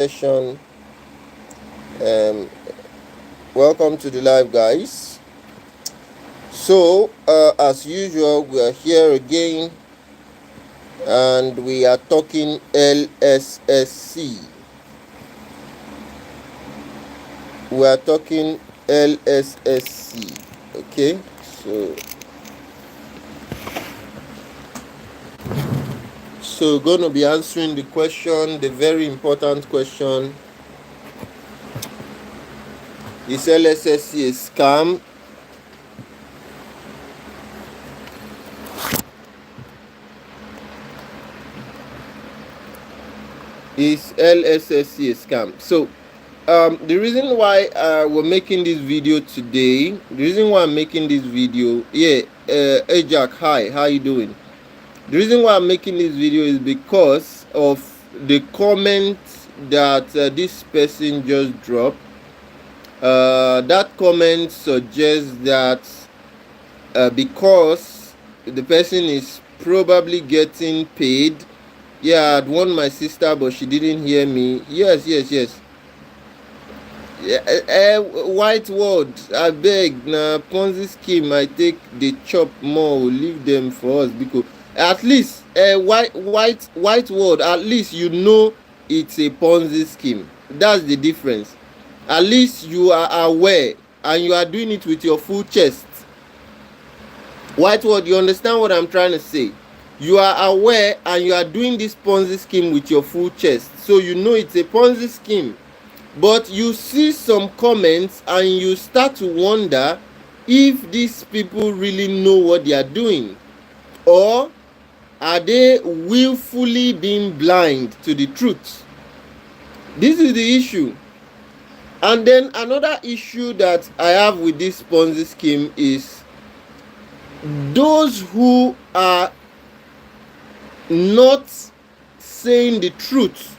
session. Um, Welcome to the live, guys. So, as usual, we are here again, and we are talking Lssc. We are talking Lssc. Okay, so going to be answering the question, the very important question: is Lssc a scam? Is Lssc a scam? So, the reason why we're making this video today, hey Jack, hi, how you doing? The reason why I'm making this video is because of the comment that this person just dropped. That comment suggests that because the person is probably getting paid. Yeah, I'd warned my sister, but she didn't hear me. Yes. White word, I beg. Na Ponzi scheme. I take the chop more. Leave them for us because at least white word. At least you know it's a Ponzi scheme. That's the difference. At least you are aware and you are doing it with your full chest. White word, you understand what I'm trying to say? You are aware and you are doing this Ponzi scheme with your full chest, so you know it's a Ponzi scheme. But you see some comments and you start to wonder if these people really know what they are doing, or are they willfully being blind to the truth? This is the issue. And then another issue that I have with this Ponzi scheme is those who are not saying the truth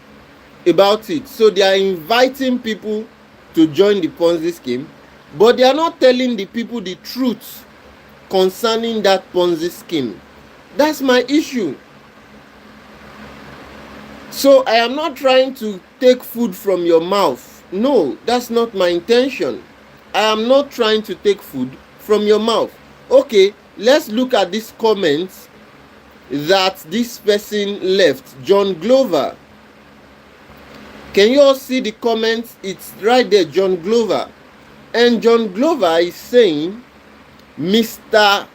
about it. So they are inviting people to join the Ponzi scheme, but they are not telling the people the truth concerning that Ponzi scheme. That's my issue. So I am not trying to take food from your mouth. No, that's not my intention. I am not trying to take food from your mouth. Okay, let's look at this comment that this person left, John Glover. Can you all see the comments? It's right there, John Glover. And John Glover is saying, Mr.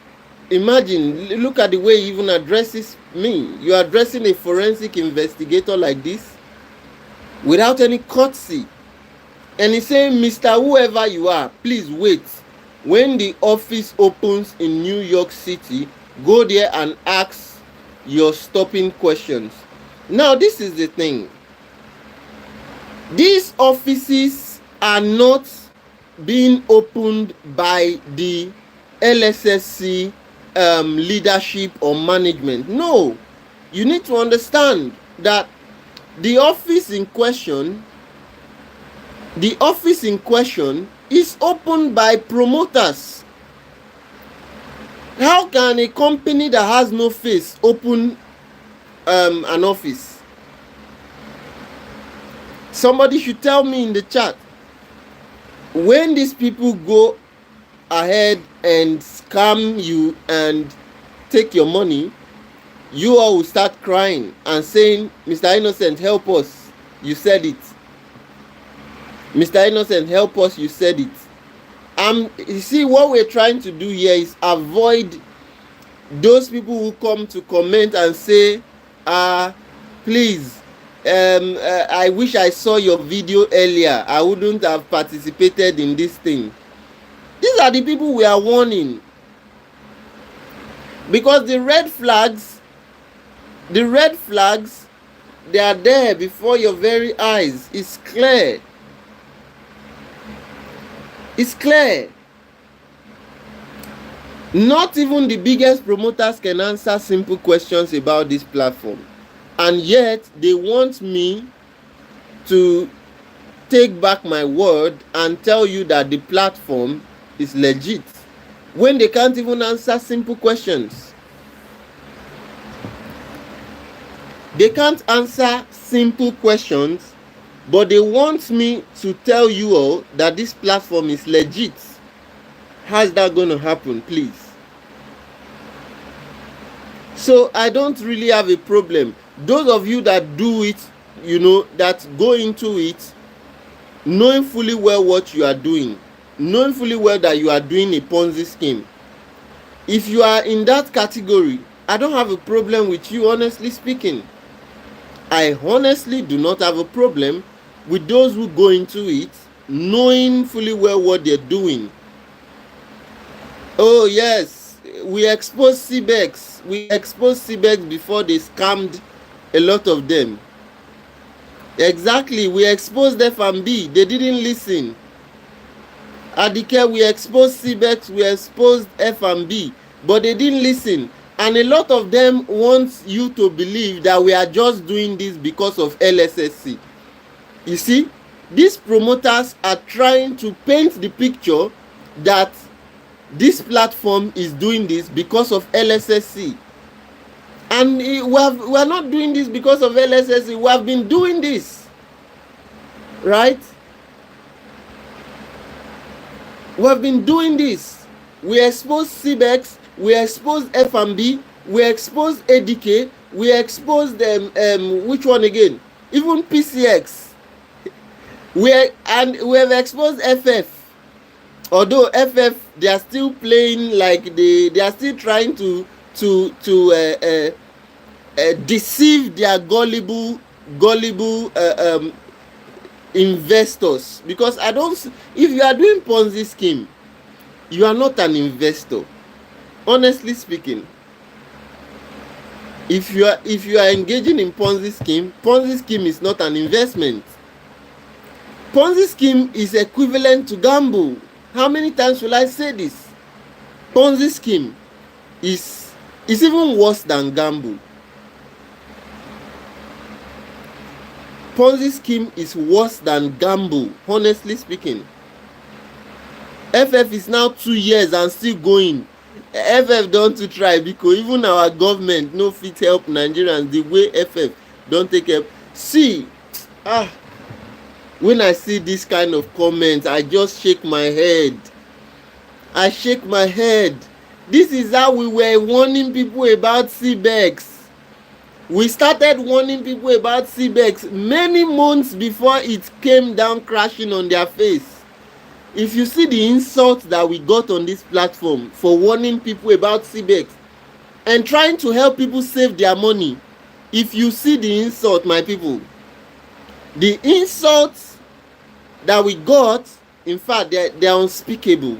Imagine, look at the way he even addresses me. You're addressing a forensic investigator like this without any courtesy. And he's saying, Mr. Whoever you are, please wait. When the office opens in New York City, go there and ask your stopping questions. Now, this is the thing. These offices are not being opened by the Lssc leadership or management. No, you need to understand that the office in question is opened by promoters. How can a company that has no face open an office? Somebody should tell me in the chat. When these people go ahead and scam you and take your money, you all will start crying and saying, Mr. Innocent, help us. You said it. Mr. Innocent, help us. You said it. You see, what we're trying to do here is avoid those people who come to comment and say, please, I wish I saw your video earlier. I wouldn't have participated in this thing. These are the people we are warning. Because the red flags, they are there before your very eyes. It's clear. It's clear. Not even the biggest promoters can answer simple questions about this platform. And yet, they want me to take back my word and tell you that the platform is legit, when they can't even answer simple questions. They can't answer simple questions but they want me to tell you all that this platform is legit. How's that going to happen, please? So I don't really have a problem. Those of you that do it, that go into it knowing fully well what you are doing, knowing fully well that you are doing a Ponzi scheme, if you are in that category, I don't have a problem with you, honestly speaking. I honestly do not have a problem with those who go into it knowing fully well what they're doing. Oh yes, we exposed CBEX. We exposed CBEX before they scammed a lot of them. Exactly, we exposed F&B. They didn't listen. Adike, we exposed CBEX, we exposed F&B, but they didn't listen. And a lot of them want you to believe that we are just doing this because of Lssc. You see, these promoters are trying to paint the picture that this platform is doing this because of Lssc. And we are not doing this because of Lssc. We have been doing this, right? We have been doing this. We exposed CBEX, we exposed F&B, we exposed ADK, we exposed which one again? Even PCX. We have exposed FF. Although FF, they are still playing like they are still trying to deceive their gullible investors, because if you are doing Ponzi scheme, you are not an investor, honestly speaking. If you are engaging in Ponzi scheme is not an investment. Ponzi scheme is equivalent to gamble. How many times will I say this? Ponzi scheme is even worse than gamble. Ponzi scheme is worse than gamble, honestly speaking. FF is now 2 years and still going. FF don't to try, because even our government no fit help Nigerians the way FF don't take help. See, when I see this kind of comments, I just shake my head. I shake my head. This is how we were warning people about CBEX. We started warning people about CBEX many months before it came down crashing on their face. If you see the insult that we got on this platform for warning people about CBEX and trying to help people save their money, if you see the insult, my people, the insults that we got, in fact, they're unspeakable.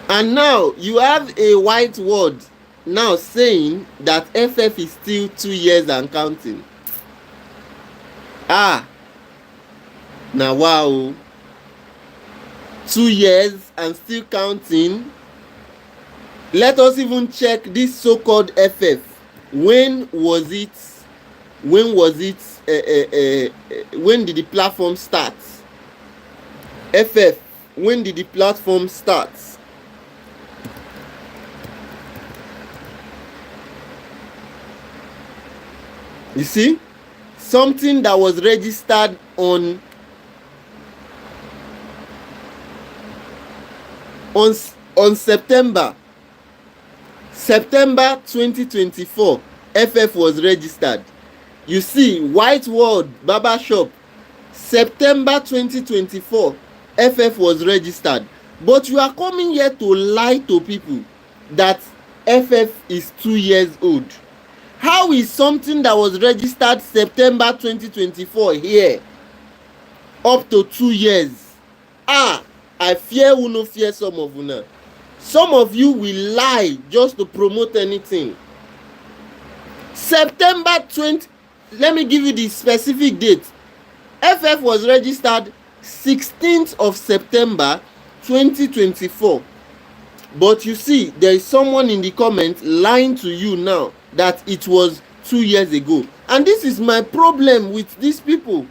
And now you have a white word now saying that FF is still 2 years and counting. Now wow, 2 years and still counting. Let us even check this so-called FF. When was it? When did the platform start? FF, when did the platform start? You see, something that was registered on September 2024, FF was registered. You see, White World Barber Shop, September 2024, FF was registered. But you are coming here to lie to people that FF is 2 years old. How is something that was registered September 2024 here up to 2 years? I fear you no fear some of you now. Some of you will lie just to promote anything. September 20, let me give you the specific date. FF was registered 16th of September 2024. But you see, there is someone in the comment lying to you now that it was 2 years ago. And this is my problem with these people.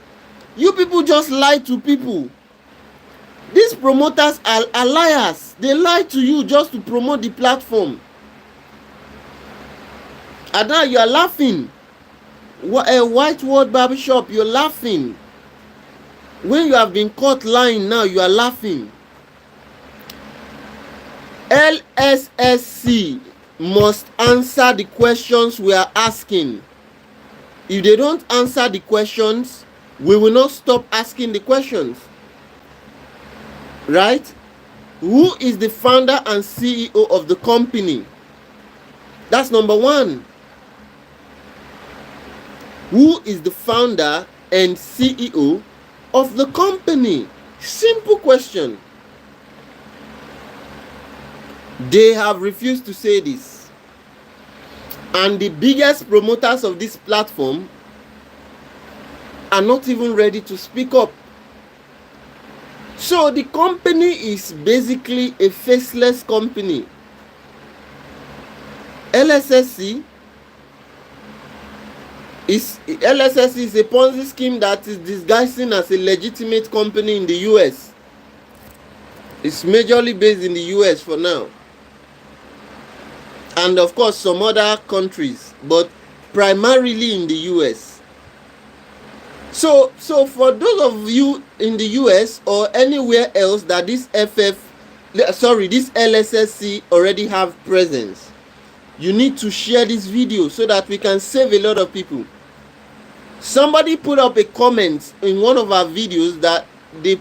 You people just lie to people. These promoters are liars. They lie to you just to promote the platform. And now you are laughing White Word Barbershop, you're laughing. When you have been caught lying now, you are laughing. Lssc must answer the questions we are asking. If they don't answer the questions, we will not stop asking the questions. Right? Who is the founder and CEO of the company? That's number one. Who is the founder and CEO of the company? Simple question. They have refused to say this. And the biggest promoters of this platform are not even ready to speak up. So the company is basically a faceless company. Lssc is a Ponzi scheme that is disguising as a legitimate company in the US. It's majorly based in the US for now. And of course some other countries, but primarily in the US. So for those of you in the US or anywhere else that this Lssc already have presence, you need to share this video so that we can save a lot of people. Somebody put up a comment in one of our videos that the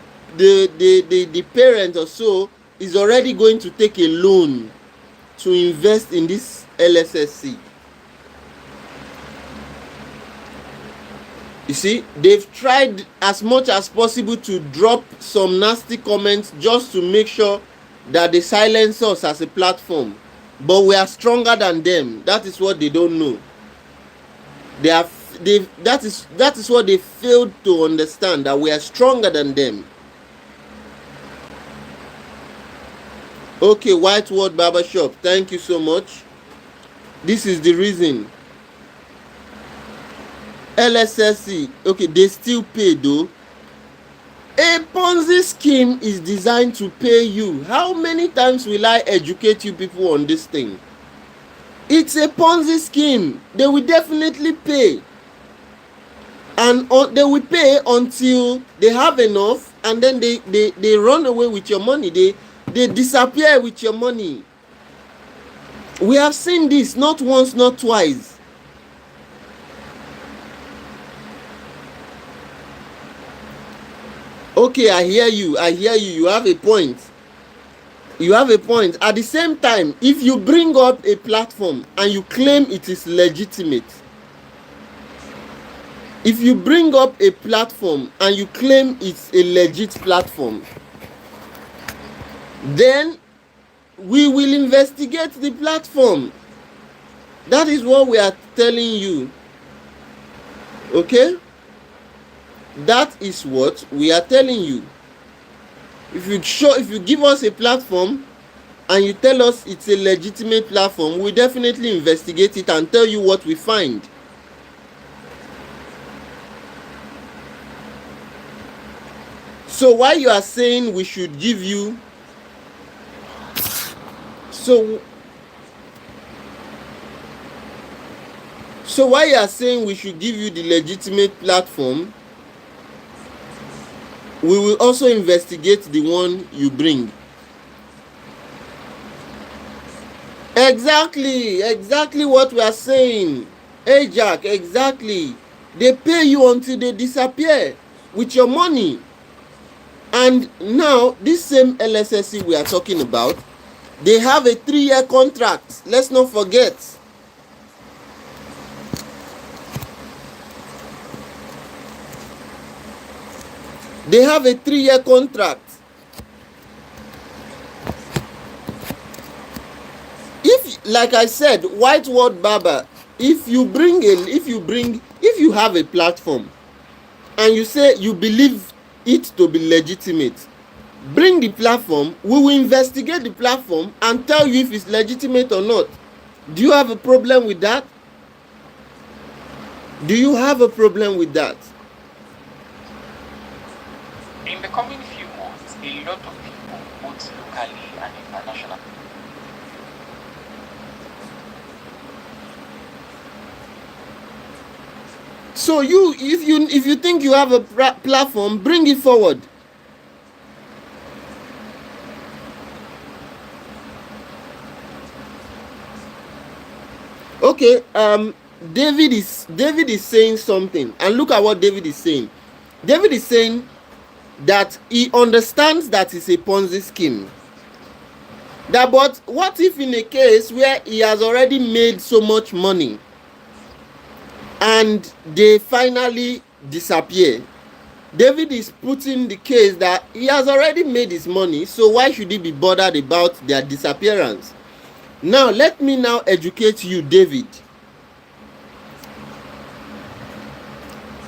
parent or so is already going to take a loan to invest in this Lssc. You see, they've tried as much as possible to drop some nasty comments just to make sure that they silence us as a platform. But we are stronger than them. That is what they don't know. That is what they failed to understand, that we are stronger than them. Okay, White Word Barbershop, thank you so much. This is the reason. Lssc, okay, they still pay though. A Ponzi scheme is designed to pay you. How many times will I educate you people on this thing? It's a Ponzi scheme. They will definitely pay. And they will pay until they have enough, and then they run away with your money. They disappear with your money. We have seen this not once, not twice. Okay, I hear you. You have a point. At the same time, if you bring up a platform and you claim it is legitimate, if you bring up a platform and you claim it's a legit platform, then we will investigate the platform. That is what we are telling you. Okay? That is what we are telling you. If you give us a platform and you tell us it's a legitimate platform, we'll definitely investigate it and tell you what we find. So why you are saying we should give you so why you are saying we should give you the legitimate platform, we will also investigate the one you bring. Exactly what we are saying. Hey Jack, exactly. They pay you until they disappear with your money. And now this same Lssc we are talking about, they have a 3-year contract. Let's not forget. They have a 3-year contract. If, like I said, White Word Barber, if you have a platform and you say you believe it to be legitimate, bring the platform. We will investigate the platform and tell you if it's legitimate or not. Do you have a problem with that? Do you have a problem with that? In the coming few months, a lot of people, both locally and internationally, So if you think you have a platform, bring it forward. Okay, David is saying something, and look at what David is saying. David is saying that he understands that it's a Ponzi scheme. That, but what if in a case where he has already made so much money and they finally disappear? David is putting the case that he has already made his money, so why should he be bothered about their disappearance? Now, let me now educate you, David.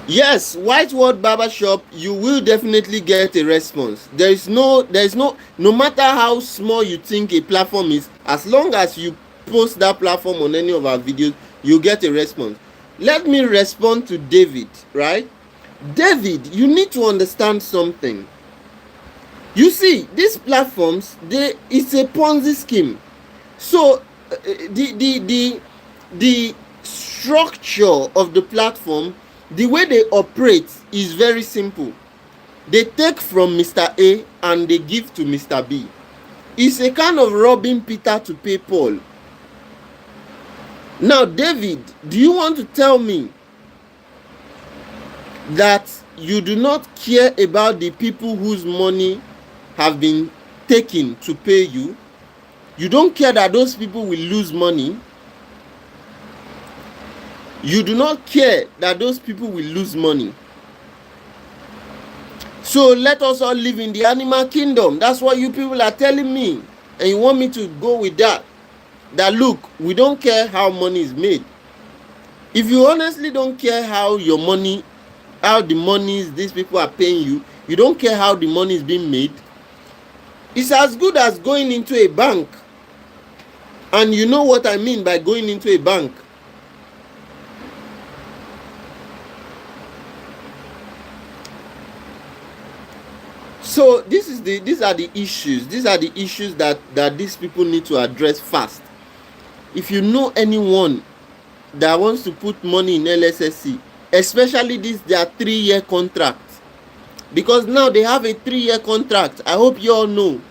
Yes, Whiteword Barbershop, you will definitely get a response. No matter how small you think a platform is, as long as you post that platform on any of our videos, you get a response. Let me respond to David, right? David, you need to understand something. You see, these platforms, it's a Ponzi scheme. So the structure of the platform, the way they operate is very simple. They take from Mr. A and they give to Mr. B. It's a kind of robbing Peter to pay Paul. Now, David, do you want to tell me that you do not care about the people whose money have been taken to pay you? You don't care that those people will lose money? You do not care that those people will lose money? So let us all live in the animal kingdom. That's what you people are telling me. And you want me to go with that? That look, we don't care how money is made. If you honestly don't care how the monies these people are paying you, you don't care how the money is being made, it's as good as going into a bank. And you know what I mean by going into a bank. So these are the issues. These are the issues that these people need to address fast. If you know anyone that wants to put money in Lssc, especially their 3-year contract, because now they have a 3-year contract. I hope you all know.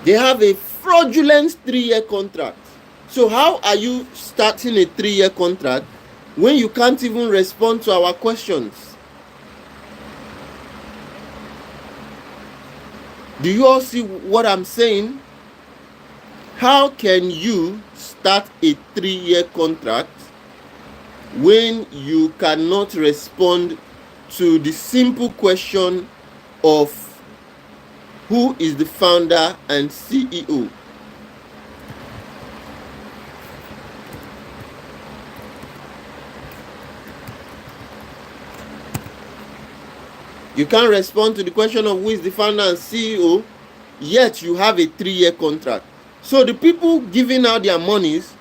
They have a fraudulent 3-year contract. So how are you starting a 3-year contract when you can't even respond to our questions? Do you all see what I'm saying? How can you start a 3-year contract when you cannot respond to the simple question of who is the founder and CEO? You can't respond to the question of who is the founder and CEO, yet you have a 3-year contract. So the people giving out their monies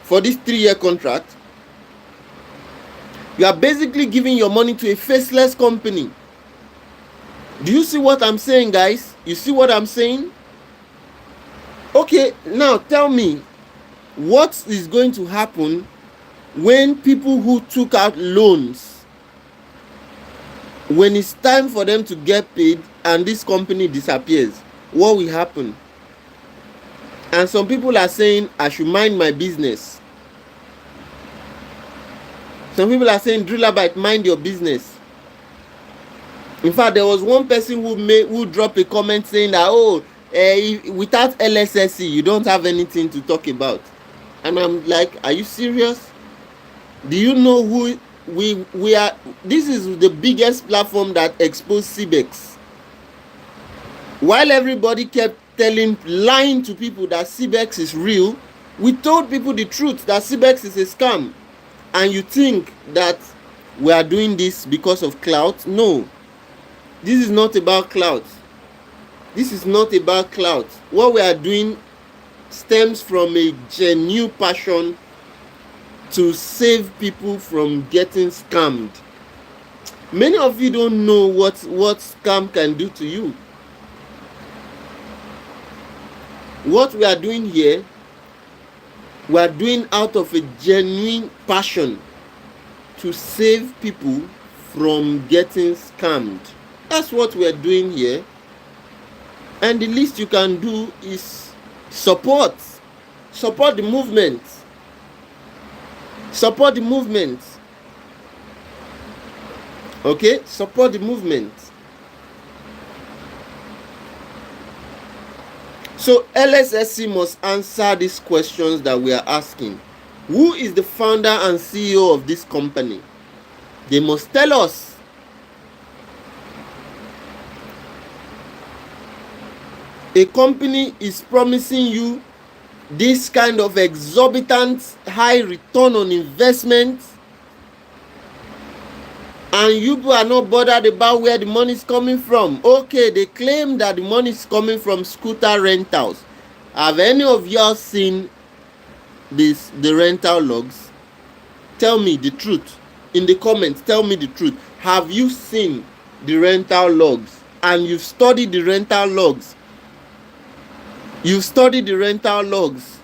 for this 3-year contract, you are basically giving your money to a faceless company. Do you see what I'm saying, guys? You see what I'm saying? Okay, now tell me, what is going to happen when people who took out loans, when it's time for them to get paid and this company disappears? What will happen? And some people are saying I should mind my business. Some people are saying, Drillabite, mind your business. In fact, there was one person who dropped a comment saying that, without Lssc, you don't have anything to talk about. And I'm like, are you serious? Do you know who we are? This is the biggest platform that exposed CBEX. While everybody kept lying to people that CBEX is real, we told people the truth that CBEX is a scam. And you think that we are doing this because of clout? No. This is not about clout. This is not about clout. What we are doing stems from a genuine passion to save people from getting scammed. Many of you don't know what scam can do to you. What we are doing here, we are doing out of a genuine passion to save people from getting scammed. That's what we're doing here. And the least you can do is support the movement. Support the movement. Okay, support the movement. So Lssc must answer these questions that we are asking. Who is the founder and CEO of this company? They must tell us. A company is promising you this kind of exorbitant high return on investment, and you are not bothered about where the money is coming from. Okay, they claim that the money is coming from scooter rentals. Have any of y'all seen the rental logs? Tell me the truth in the comments. Tell me the truth. Have you seen the rental logs? And you've studied the rental logs? You've studied the rental logs.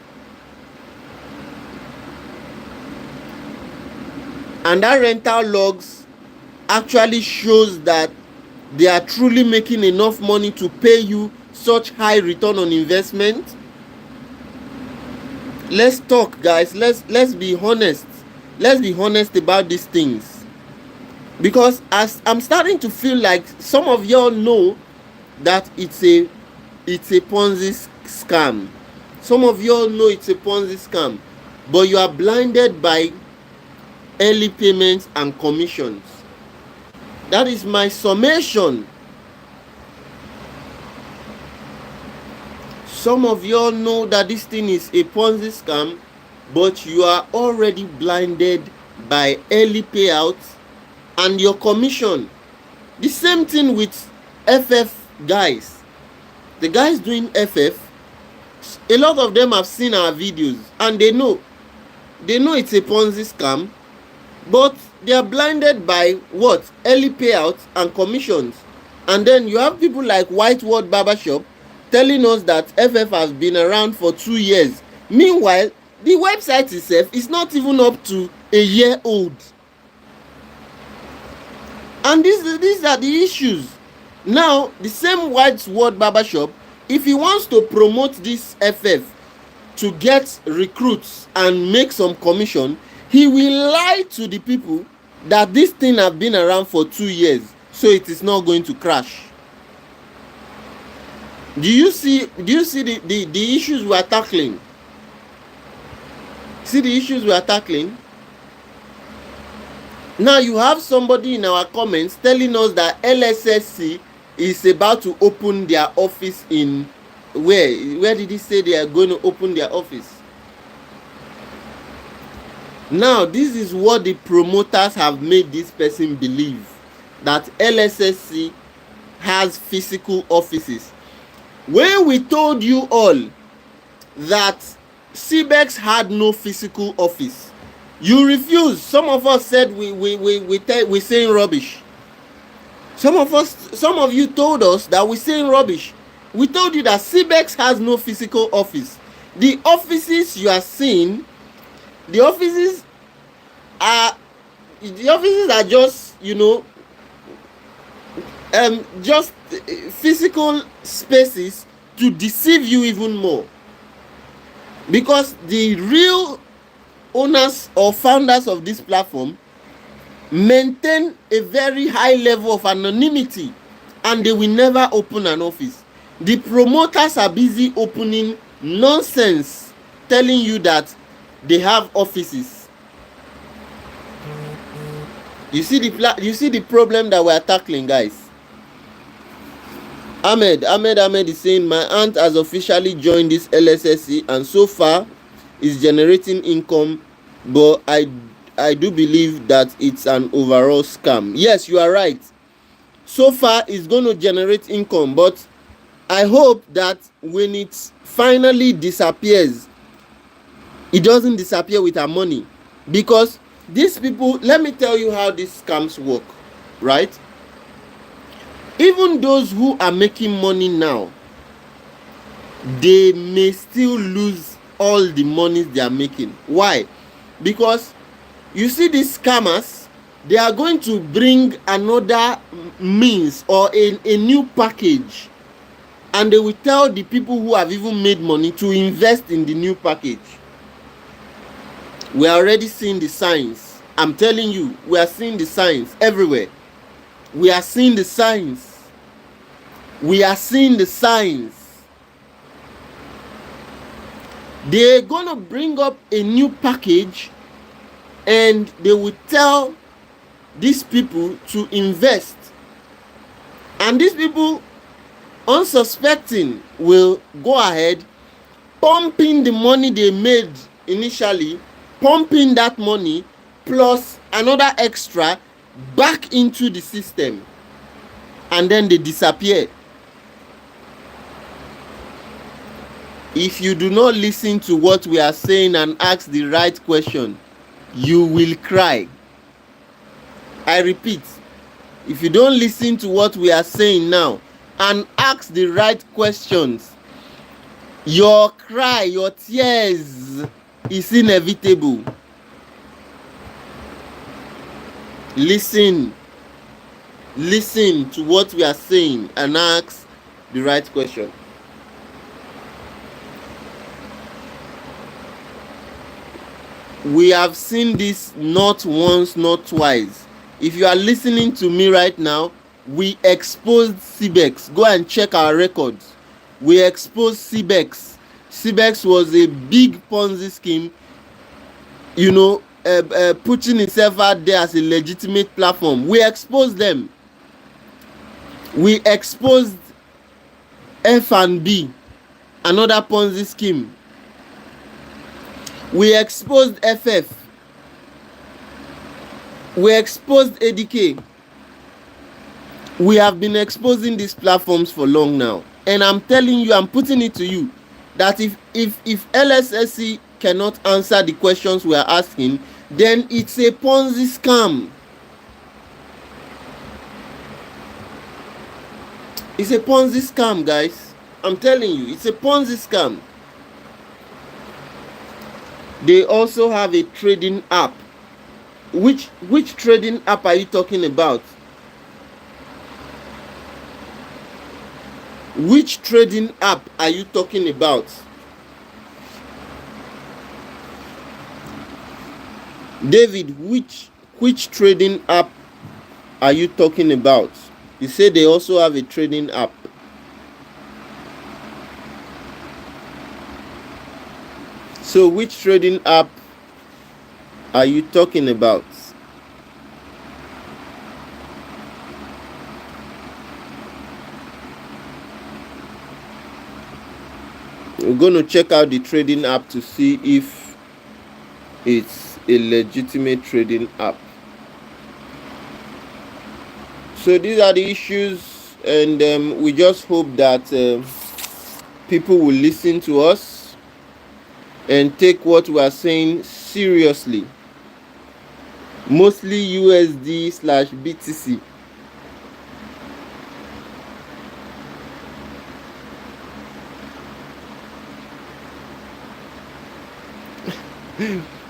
And that rental logs actually shows that they are truly making enough money to pay you such high return on investment. Let's talk, guys. Let's be honest. Let's be honest about these things. Because as I'm starting to feel like some of y'all know that it's a Ponzi scam. Some of y'all know it's a Ponzi scam, but you are blinded by early payments and commissions. That is my summation. Some of y'all know that this thing is a Ponzi scam, but you are already blinded by early payouts and your commission. The same thing with FF guys. The guys doing FF, a lot of them have seen our videos and they know it's a Ponzi scam, but they are blinded by what? Early payouts and commissions. And then you have people like Whiteword Barbershop telling us that FF has been around for 2 years. Meanwhile, the website itself is not even up to a year old. And these are the issues. Now, the same Whiteword Barbershop, if he wants to promote this FF to get recruits and make some commission, he will lie to the people that this thing has been around for 2 years, so it is not going to crash. Do you see the issues we are tackling? See the issues we are tackling? Now you have somebody in our comments telling us that Lssc is about to open their office in where did he say they are going to open their office? Now this is what the promoters have made this person believe, that Lssc has physical offices. When we told you all that CBEX had no physical office, you refused. Some of us said we saying rubbish. Some of you told us that we're saying rubbish. We told you that CBEX has no physical office. The offices you are seeing, the offices are just, just physical spaces to deceive you even more. Because the real owners or founders of this platform maintain a very high level of anonymity, and they will never open an office. The promoters are busy opening nonsense, telling you that they have offices. You see the problem that we are tackling, guys. Ahmed is saying, my aunt has officially joined this Lssc and so far is generating income, but I do believe that it's an overall scam. Yes, you are right. So far it's going to generate income, but I hope that when it finally disappears, it doesn't disappear with our money. Because these people, let me tell you how these scams work, right? Even those who are making money now, they may still lose all the money they are making. Why? Because you see these scammers, they are going to bring another means or a new package, and they will tell the people who have even made money to invest in the new package. We are already seeing the signs. I'm telling you, we are seeing the signs everywhere. We are seeing the signs. We are seeing the signs. They're gonna bring up a new package, and they will tell these people to invest, and these people, unsuspecting, will go ahead pumping the money they made initially, pumping that money plus another extra back into the system, and then they disappear. If you do not listen to what we are saying and ask the right question, you will cry. I repeat, if you don't listen to what we are saying now and ask the right questions, your cry, your tears is inevitable. Listen to what we are saying and ask the right question. We have seen this not once, not twice. If you are listening to me right now, we exposed CBEX. Go and check our records. We exposed CBEX. CBEX was a big Ponzi scheme, putting itself out there as a legitimate platform. We exposed them. We exposed F&B, another Ponzi scheme. We exposed FF. We exposed ADK. We have been exposing these platforms for long now, and I'm telling you, I'm putting it to you, that if Lssc cannot answer the questions we are asking, then it's a Ponzi scam. It's a Ponzi scam, guys. I'm telling you, it's a Ponzi scam. They also have a trading app. Which trading app are you talking about? Which trading app are you talking about? David, which trading app are you talking about? You say they also have a trading app. So which trading app are you talking about? We're going to check out the trading app to see if it's a legitimate trading app. So these are the issues, and we just hope that people will listen to us and take what we are saying seriously. Mostly USD/BTC.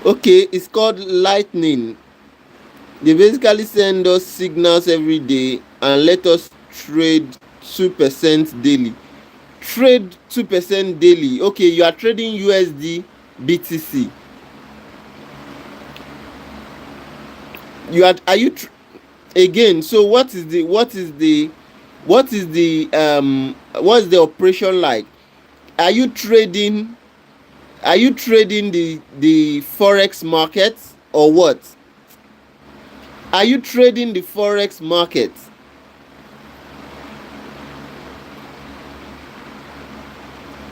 Okay, it's called lightning. They basically send us signals every day and let us trade 2% daily. Trade 2% daily. Okay, you are trading USD BTC. Again, so what is the operation like? Are you trading the forex market, or what? Are you trading the forex market?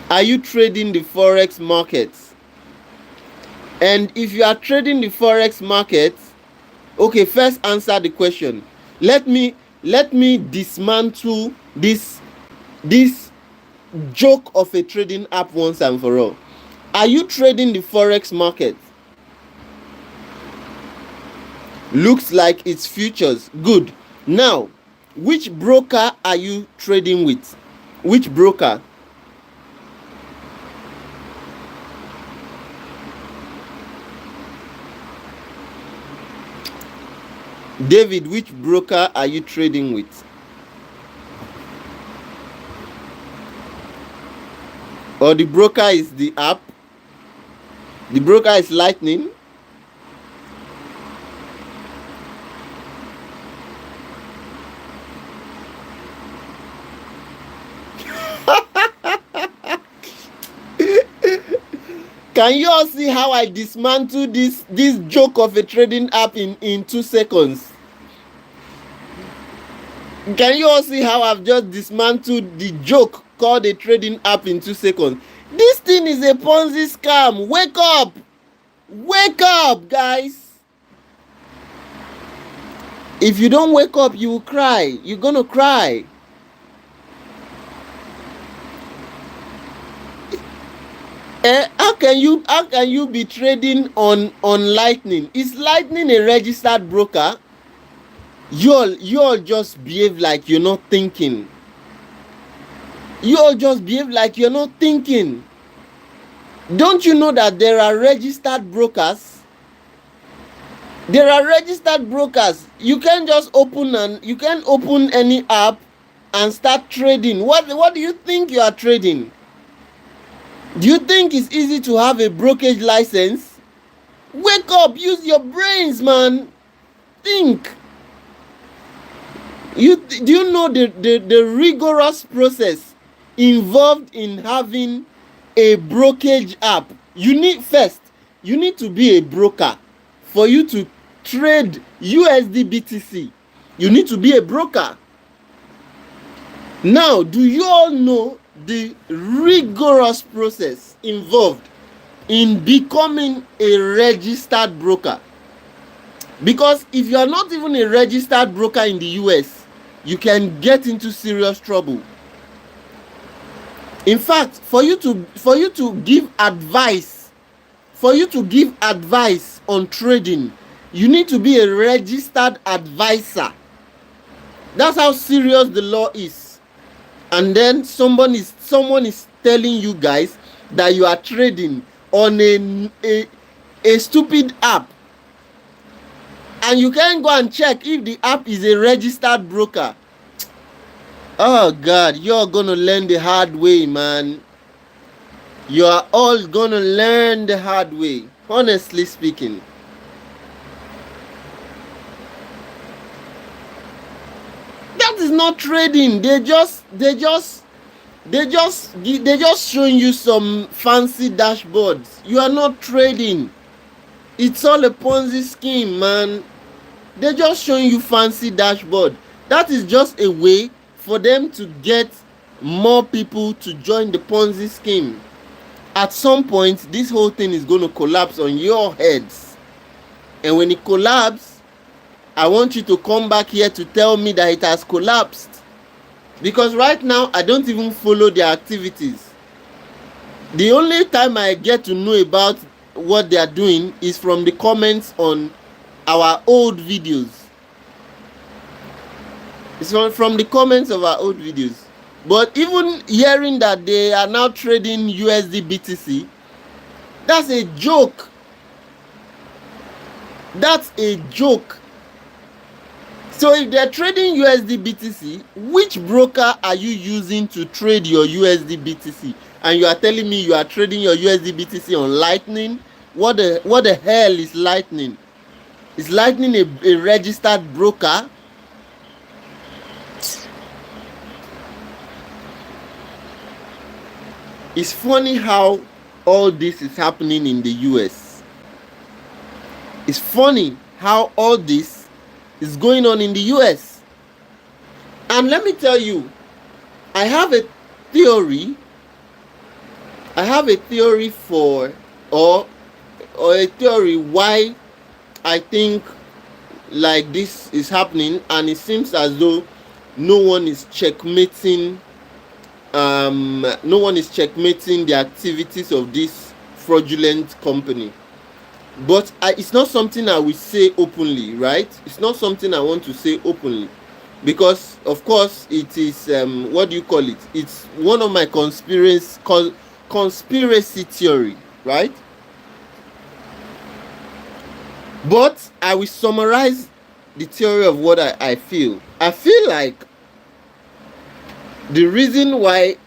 Are you trading the forex market? And if you are trading the forex market, okay, first answer the question. Let me dismantle this joke of a trading app once and for all. Are you trading the forex market? Looks like it's futures. Good. Now, which broker are you trading with? Which broker? David, which broker are you trading with? Or the broker is the app? The broker is Lightning? Can you all see how I dismantle this joke of a trading app in 2 seconds? Can you all see how I've just dismantled the joke called a trading app in 2 seconds? This thing is a Ponzi scam. Wake up! Wake up, guys! If you don't wake up, you will cry. You're gonna cry. How can you be trading on Lightning? Is Lightning a registered broker? You all just behave like you're not thinking. You all just behave like you're not thinking. Don't you know that there are registered brokers? There are registered brokers. You can't just open any app and start trading. What do you think you are trading? Do you think it's easy to have a brokerage license? Wake up, use your brains, man. Think. Do you know the rigorous process involved in having a brokerage app? You need to be a broker. For you to trade USD BTC, you need to be a broker. Now, do you all know the rigorous process involved in becoming a registered broker? Because if you are not even a registered broker in the US, you can get into serious trouble. In fact, for you to give advice on trading, you need to be a registered advisor. That's how serious the law is. And then someone is telling you guys that you are trading on a stupid app, and you can go and check if the app is a registered broker. Oh God, you're gonna learn the hard way, man. You are all gonna learn the hard way, honestly speaking. That is not trading. They just showing you some fancy dashboards. You are not trading. It's all a Ponzi scheme, man. They're just showing you fancy dashboard. That is just a way for them to get more people to join the Ponzi scheme. At some point, this whole thing is going to collapse on your heads. And when it collapses, I want you to come back here to tell me that it has collapsed. Because right now, I don't even follow their activities. The only time I get to know about what they are doing is from the comments on our old videos. It's from the comments of our old videos. But even hearing that they are now trading USD BTC, that's a joke. That's a joke. So if they're trading USD BTC, which broker are you using to trade your USD BTC? And you are telling me you are trading your USD BTC on Lightning? What the hell is Lightning? Is Lightning a registered broker? It's funny how all this is happening in the US. It's funny how all this is going on in the US. And let me tell you, I have a theory for, or a theory why I think like this is happening, and it seems as though no one is checkmating the activities of this fraudulent company. But it's not something I will say openly, right? It's not something I want to say openly, because of course it is what do you call it? It's one of my conspiracy theory, right? But I will summarize the theory of what I feel. I feel like the reason why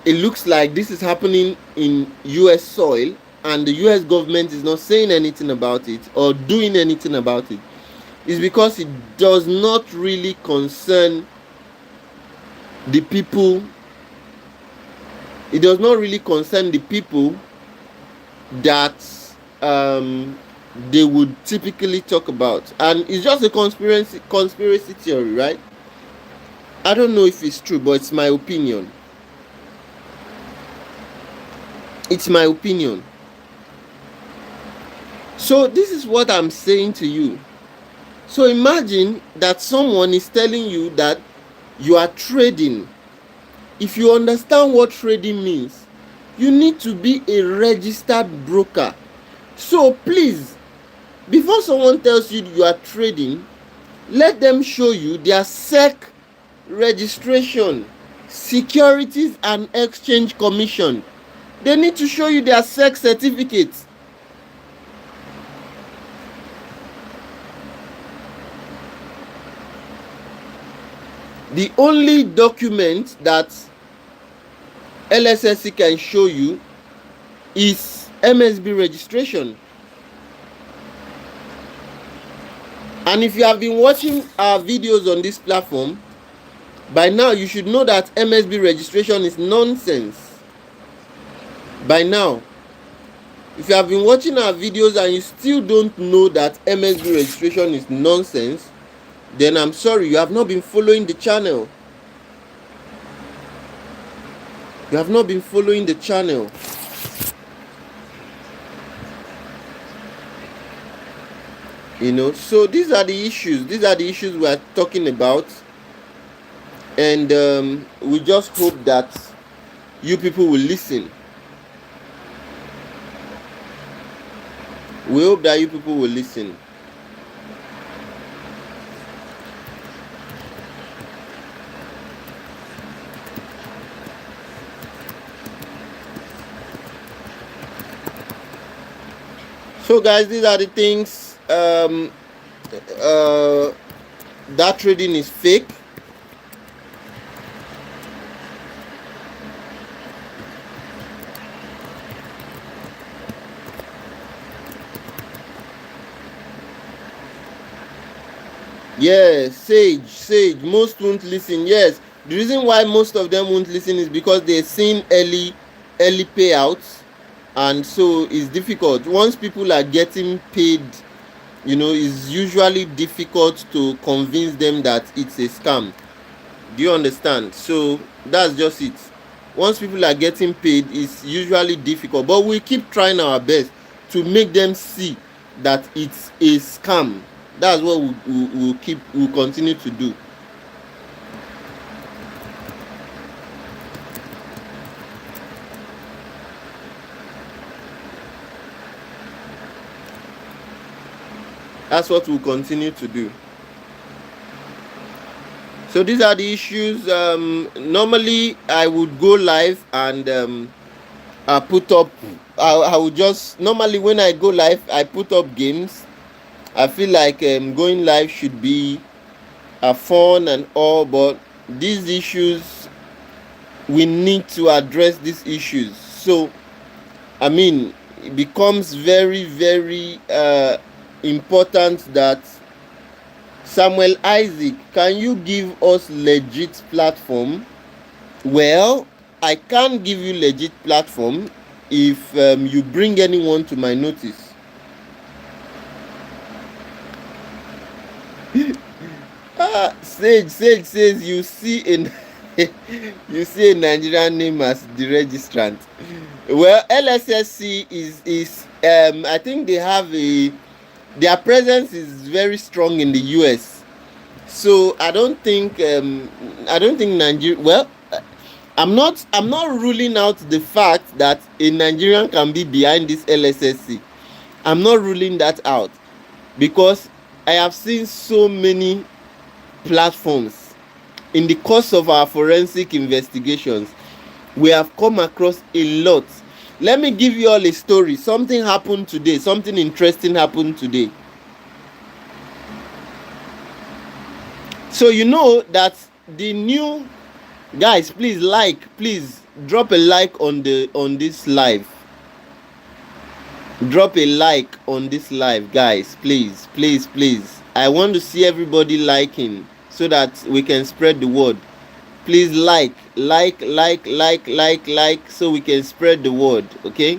it looks like this is happening in US soil and the US government is not saying anything about it or doing anything about it is because it does not really concern the people. It does not really concern the people that they would typically talk about, and it's just a conspiracy theory, right? I don't know if it's true, but it's my opinion. It's my opinion. So this is what I'm saying to you. So imagine that someone is telling you that you are trading. If you understand what trading means, you need to be a registered broker. So please, before someone tells you you are trading, let them show you their SEC registration, Securities and Exchange Commission. They need to show you their SEC certificates. The only document that Lssc can show you is MSB registration. And if you have been watching our videos on this platform, by now you should know that MSB registration is nonsense. By now, if you have been watching our videos and you still don't know that MSB registration is nonsense, then I'm sorry, you have not been following the channel. You have not been following the channel. You know, so these are the issues. These are the issues we are talking about. And we just hope that you people will listen. We hope that you people will listen. So guys, these are the things. That trading is fake. Yes, Sage, most won't listen. Yes, the reason why most of them won't listen is because they're seeing early payouts, and so it's difficult. Once people are getting paid, you know, it's usually difficult to convince them that it's a scam. Do you understand? So that's just it. Once people are getting paid, it's usually difficult, but we keep trying our best to make them see that it's a scam. That's what we'll continue to do. That's what we'll continue to do. So these are the issues. Normally I would go live and I put up. I would just normally when I go live, I put up games. I feel like going live should be fun and all, but these issues, we need to address these issues. So I mean, it becomes very, very important that Samuel Isaac, can you give us legit platform? Well, I can't give you legit platform if you bring anyone to my notice. Sage says you see a Nigerian name as the registrant. Well, Lssc is I think they have their presence is very strong in the US. So I don't think Nigeria. Well, I'm not ruling out the fact that a Nigerian can be behind this Lssc. I'm not ruling that out, because I have seen so many platforms in the course of our forensic investigations. We have come across a lot. Let me give you all a story. Something happened today. Something interesting happened today. So you know that the new guys, please drop a like on this live. Drop a like on this live, guys. Please. I want to see everybody liking so that we can spread the word. Please like, so we can spread the word. Okay?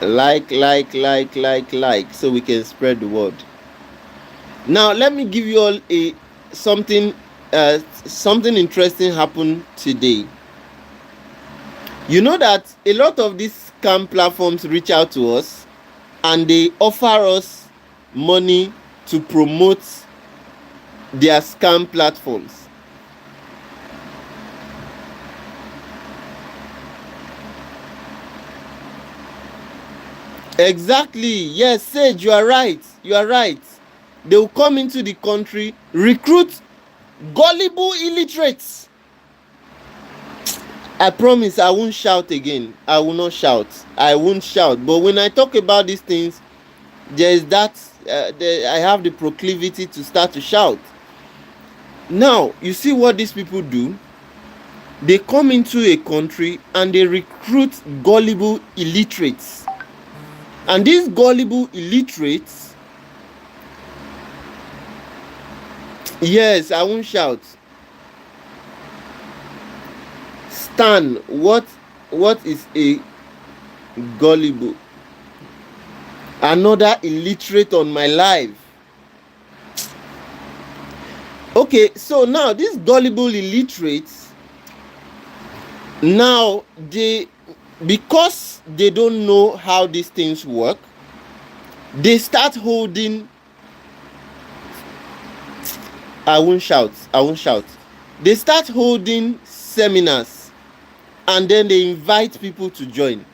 Like, so we can spread the word. Now let me give you all a something something interesting happened today. You know that a lot of these scam platforms reach out to us and they offer us money to promote their scam platforms. Exactly. Yes, Sage, you are right. They will come into the country, recruit gullible illiterates. I promise I won't shout again. I will not shout. I won't shout. But when I talk about these things, there is that I have the proclivity to start to shout. Now, you see what these people do? They come into a country and they recruit gullible illiterates. And these gullible illiterates, yes, I won't shout. Stan, what is a gullible? Another illiterate on my life. Okay, so now these gullible illiterates, now because they don't know how these things work, they start holding, I won't shout. They start holding seminars and then they invite people to join.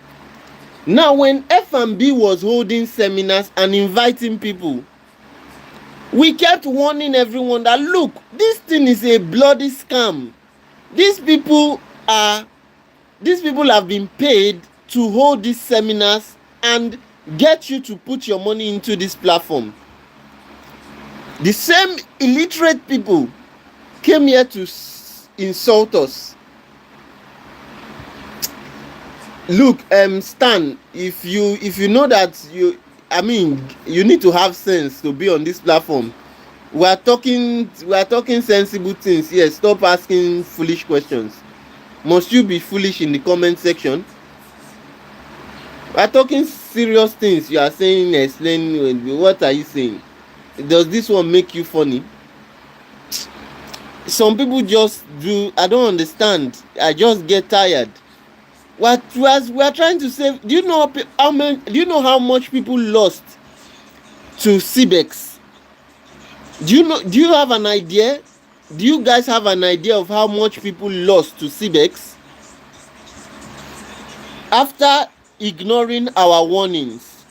Now when F&B was holding seminars and inviting people, we kept warning everyone that look, this thing is a bloody scam. These people have been paid to hold these seminars and get you to put your money into this platform. The same illiterate people came here to insult us. Look, Stan, if you know that you need to have sense to be on this platform. We are talking sensible things. Yes, stop asking foolish questions. Must you be foolish in the comment section? We are talking serious things. You are saying, explain, what are you saying? Does this one make you funny? Some people just do. I don't understand. I just get tired. What we are trying to say? Do you know how much people lost to CBEX? Do you have an idea? Do you guys have an idea of how much people lost to CBEX after ignoring our warnings?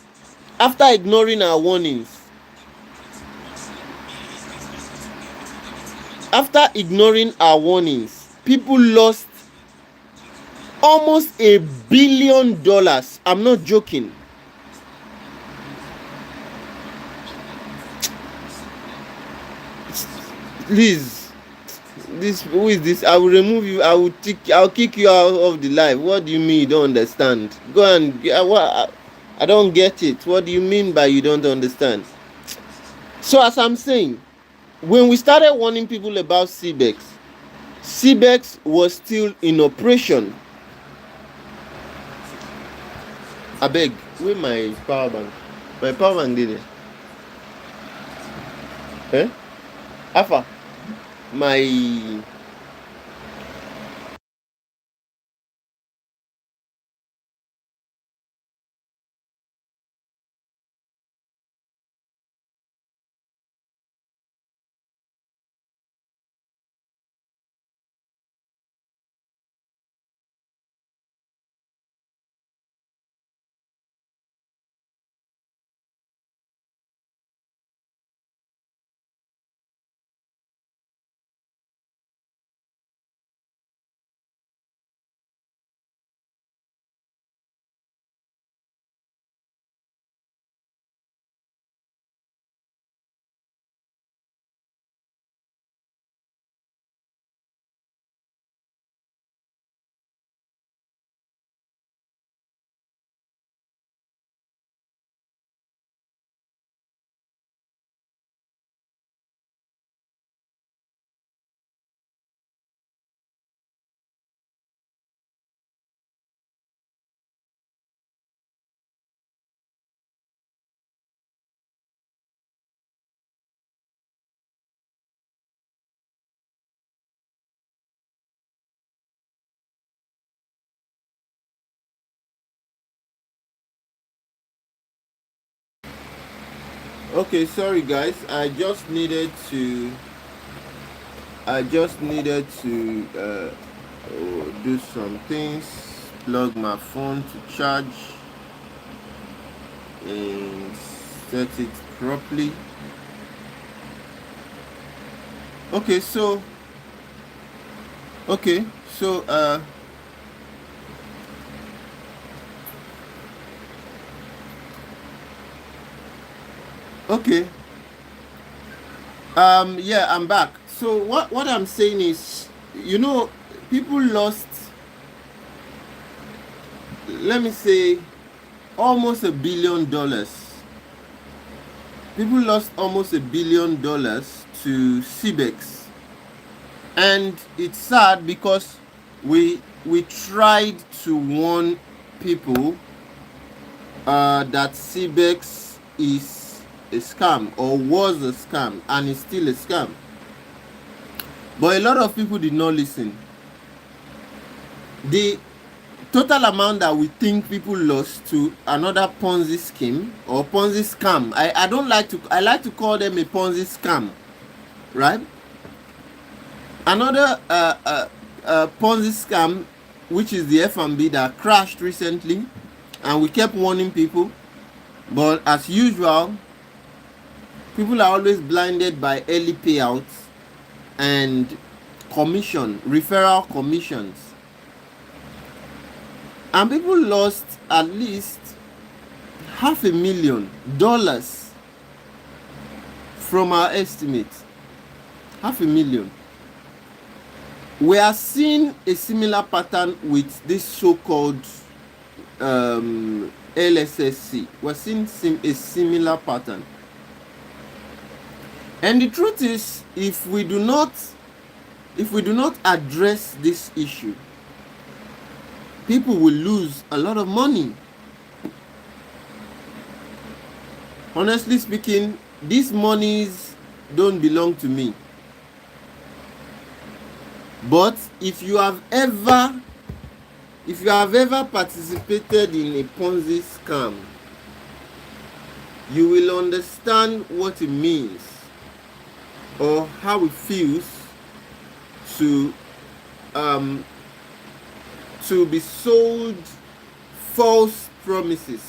People lost almost $1 billion. I'm not joking. Please, who is this? I will remove you. I'll kick you out of the live. What do you mean you don't understand? Go and I don't get it. What do you mean by you don't understand? So as I'm saying, when we started warning people about CBEX was still in operation. Abeg, where my power bank? My power bank dey there. Alpha, my Okay, sorry guys. I just needed to do some things. Plug my phone to charge and set it properly. Okay, so okay, so okay. Yeah, I'm back. So what I'm saying is, people lost, let me say, almost $1 billion. People lost almost $1 billion to CBEX, and it's sad because we tried to warn people that CBEX is a scam, or was a scam, and is still a scam. But a lot of people did not listen. The total amount that we think people lost to another Ponzi scheme or Ponzi scam, I like to call them a Ponzi scam, right? Another Ponzi scam, which is the F&B that crashed recently, and we kept warning people, but as usual, people are always blinded by early payouts and referral commissions. And people lost at least $500,000 from our estimate. $500,000. We are seeing a similar pattern with this so-called Lssc. We're seeing a similar pattern. And the truth is, if we do not address this issue, people will lose a lot of money. Honestly speaking, these monies don't belong to me. But if you have ever participated in a Ponzi scam, you will understand what it means, or how it feels to be sold false promises,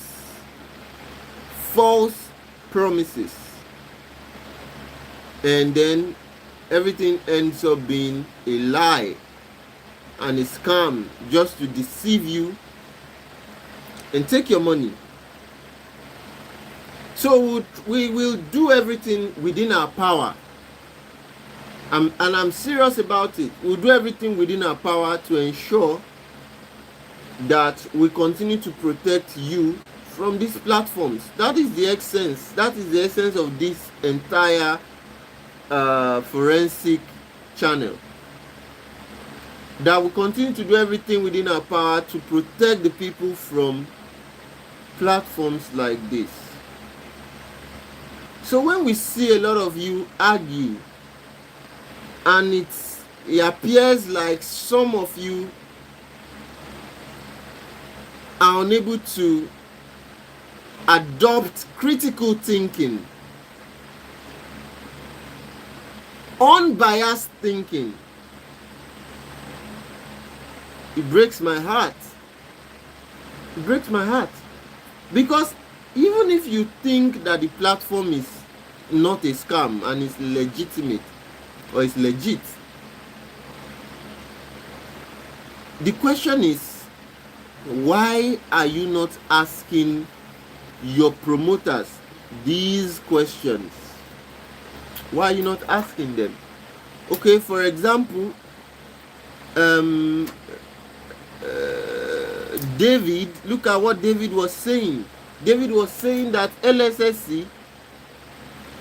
and then everything ends up being a lie and a scam, just to deceive you and take your money. So we will do everything within our power, and I'm serious about it. We'll do everything within our power to ensure that we continue to protect you from these platforms. That is the essence of this entire forensic channel, that we continue to do everything within our power to protect the people from platforms like this. So when we see a lot of you argue, and it appears like some of you are unable to adopt critical thinking, unbiased thinking, it breaks my heart. It breaks my heart. Because even if you think that the platform is not a scam and is legitimate or is legit, the question is, why are you not asking your promoters these questions? Why are you not asking them? Okay, for example, David, look at what David was saying. David was saying that Lssc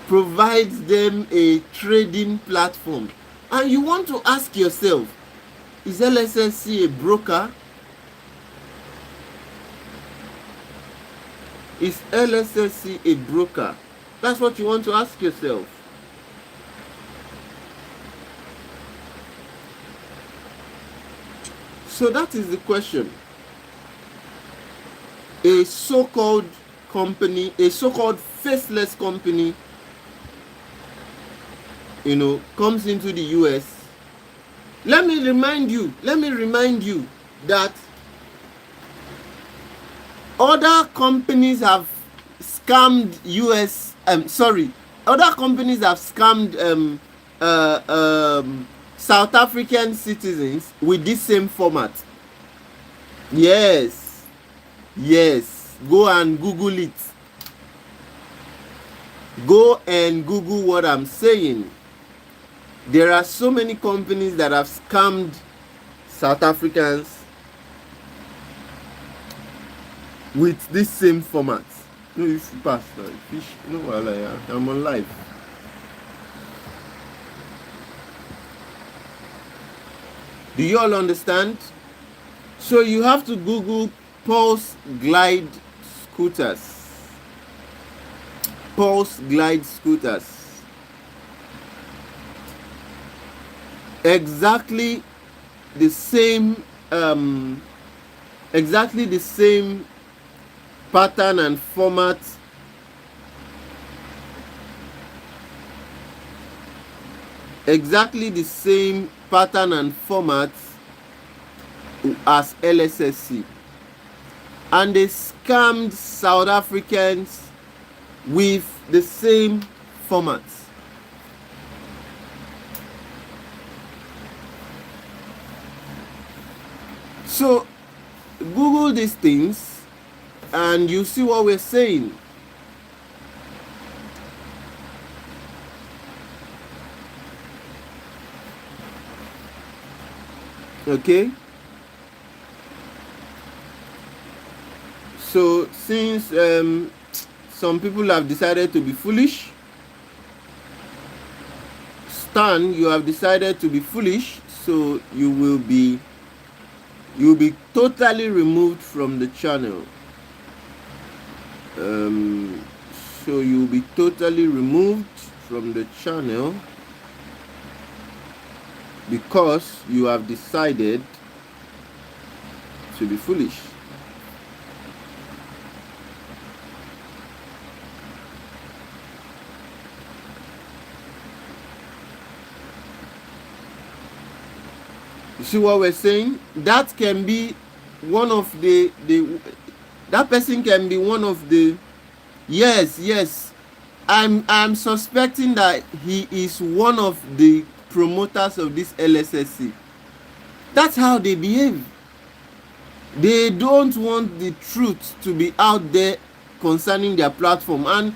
provides them a trading platform. And you want to ask yourself, is Lssc a broker? Is Lssc a broker? That's what you want to ask yourself. So that is the question. A so-called company, a so-called faceless company, comes into the US, let me remind you that other companies have scammed other companies have scammed South African citizens with this same format. Yes, go and Google it. Go and Google what I'm saying. There are so many companies that have scammed South Africans with this same format. No, you should pass now. Fish, I'm on live. Do you all understand? So you have to Google Pulse Glide scooters. Pulse Glide scooters. Exactly the same pattern and format as Lssc, and they scammed South Africans with the same format. So Google these things and you see what we're saying. Okay, so since some people have decided to be foolish, Stan, you have decided to be foolish, so you will be totally removed from the channel. So you'll be totally removed from the channel because you have decided to be foolish. You see what we're saying? That can be one of that person can be one of the yes. I'm suspecting that he is one of the promoters of this Lssc. That's how they behave. They don't want the truth to be out there concerning their platform, and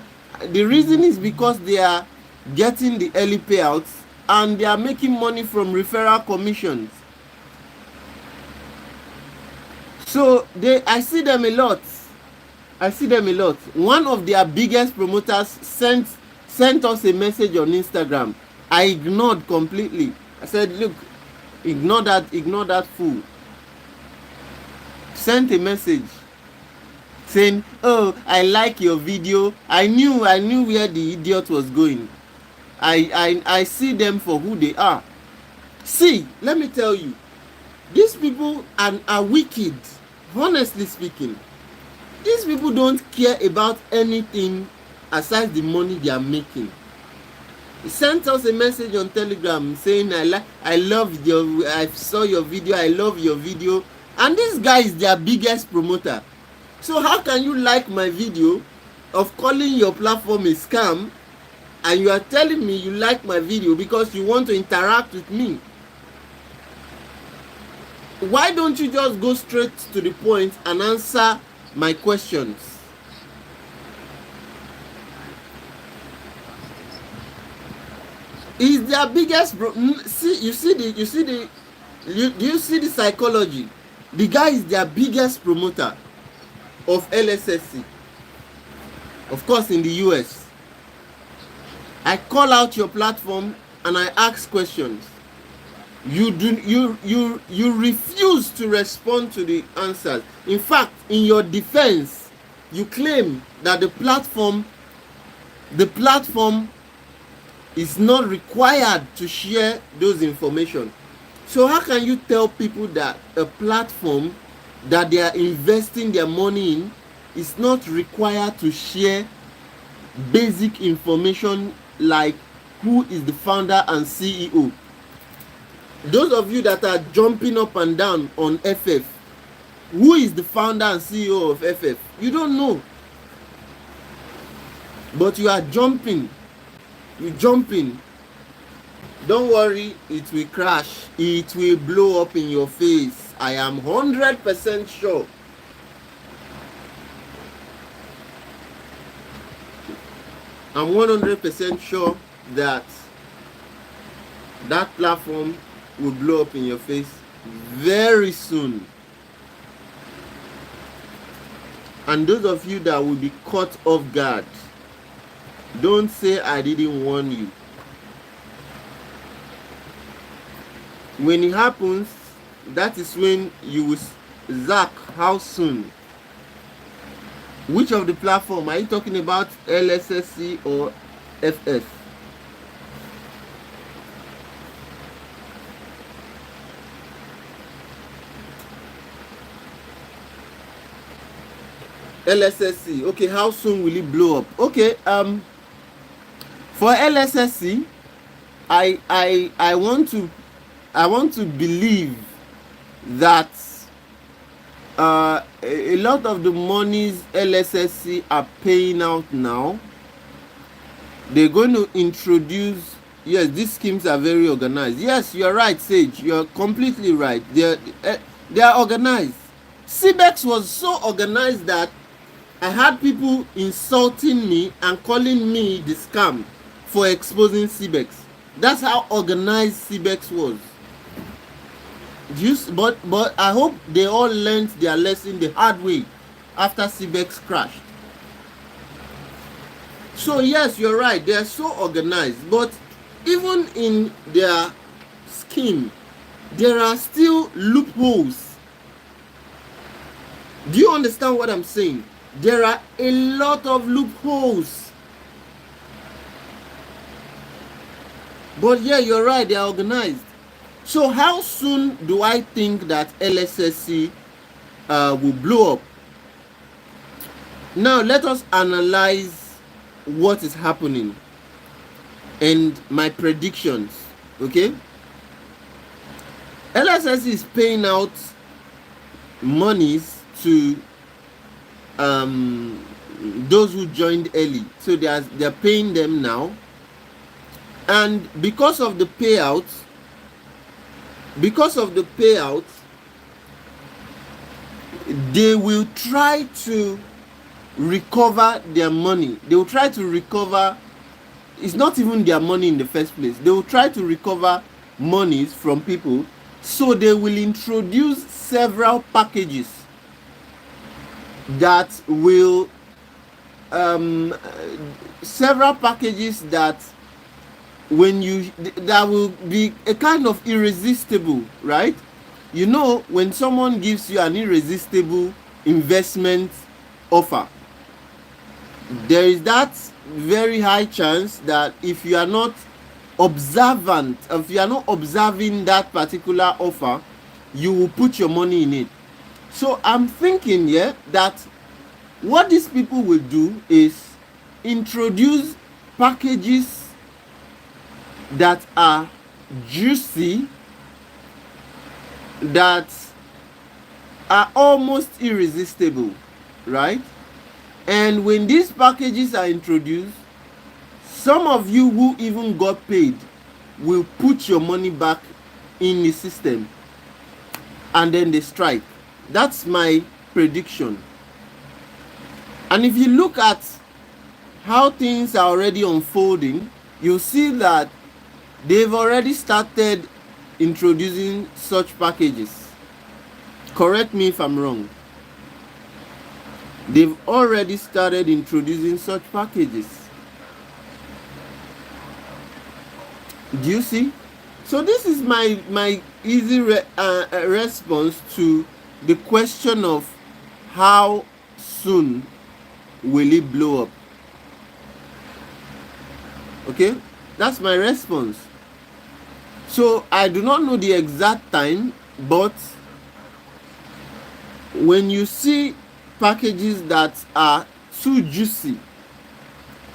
the reason is because they are getting the early payouts and they are making money from referral commissions. So I see them a lot. One of their biggest promoters sent us a message on Instagram. I ignored completely. I said, look, ignore that fool. Sent a message saying, oh, I like your video. I knew where the idiot was going. I see them for who they are. See, let me tell you, these people are wicked. Honestly speaking, these people don't care about anything aside the money they are making. He sent us a message on Telegram saying, I saw your video, I love your video. And this guy is their biggest promoter. So how can you like my video of calling your platform a scam and you are telling me you like my video because you want to interact with me? Why don't you just go straight to the point and answer my questions? Is their biggest do you see the psychology? The guy is their biggest promoter of Lssc, of course, in the US. I call out your platform and I ask questions. You refuse to respond to the answers. In fact, in your defense, you claim that the platform is not required to share those information. So how can you tell people that a platform that they are investing their money in is not required to share basic information like who is the founder and CEO. Those of you that are jumping up and down on FF, who is the founder and CEO of FF? You don't know. But you are jumping. You're jumping. Don't worry, it will crash. It will blow up in your face. I am 100% sure. I'm 100% sure that that platform will blow up in your face very soon. And those of you that will be caught off guard, don't say I didn't warn you. When it happens, that is when you will zack. How soon? Which of the platform are you talking about? Lssc or FF? Lssc. Okay, how soon will it blow up? Okay, for Lssc, I want to believe that a lot of the monies Lssc are paying out now, they're going to introduce. Yes, these schemes are very organized. Yes, you're right, Sage. You're completely right. They are organized. CBEX was so organized that I had people insulting me and calling me the scam for exposing CBEX. That's how organized CBEX was. But I hope they all learned their lesson the hard way after CBEX crashed. So yes, you're right, they are so organized, but even in their scheme, there are still loopholes. Do you understand what I'm saying? There are a lot of loopholes. But yeah, you're right, they are organized. So how soon do I think that Lssc will blow up? Now let us analyze what is happening and my predictions. Okay, Lssc is paying out monies to those who joined early, so they're paying them now, and because of the payout, they will try to recover their money. They will try to recover. It's not even their money in the first place. They will try to recover monies from people, so they will introduce several packages that will that will be a kind of irresistible, right? You know, when someone gives you an irresistible investment offer, there is that very high chance that if you are not observant, if you are not observing that particular offer, you will put your money in it. So I'm thinking, yeah, that what these people will do is introduce packages that are juicy, that are almost irresistible, right? And when these packages are introduced, some of you who even got paid will put your money back in the system, and then they strike. That's my prediction. And if you look at how things are already unfolding, you'll see that they've already started introducing such packages. Correct me if I'm wrong. They've already started introducing such packages. Do you see? So this is my easy response to the question of how soon will it blow up. Okay, that's my response. So I do not know the exact time, but when you see packages that are too juicy,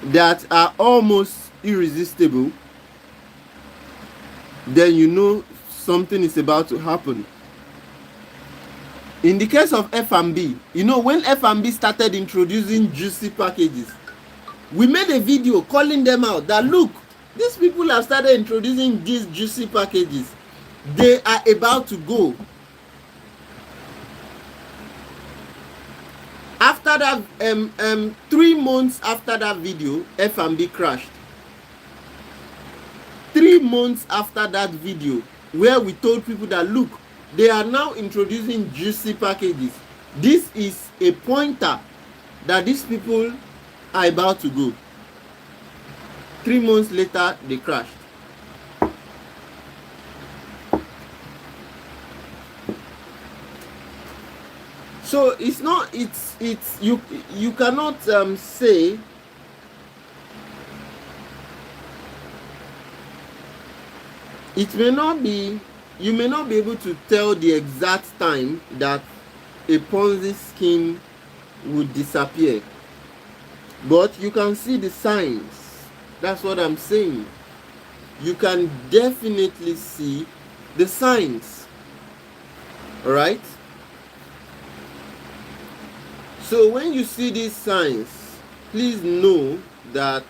that are almost irresistible, then you know something is about to happen. In the case of F&B, you know, when F&B started introducing juicy packages, we made a video calling them out that look, these people have started introducing these juicy packages. They are about to go. After that, 3 months after that video, F&B crashed. 3 months after that video, where we told people that look, they are now introducing juicy packages. This is a pointer that these people are about to go. 3 months later, they crashed. So it's not, you cannot say it may not be, you may not be able to tell the exact time that a Ponzi scheme would disappear, but you can see the signs. That's what I'm saying. You can definitely see the signs. All right? So when you see these signs, please know that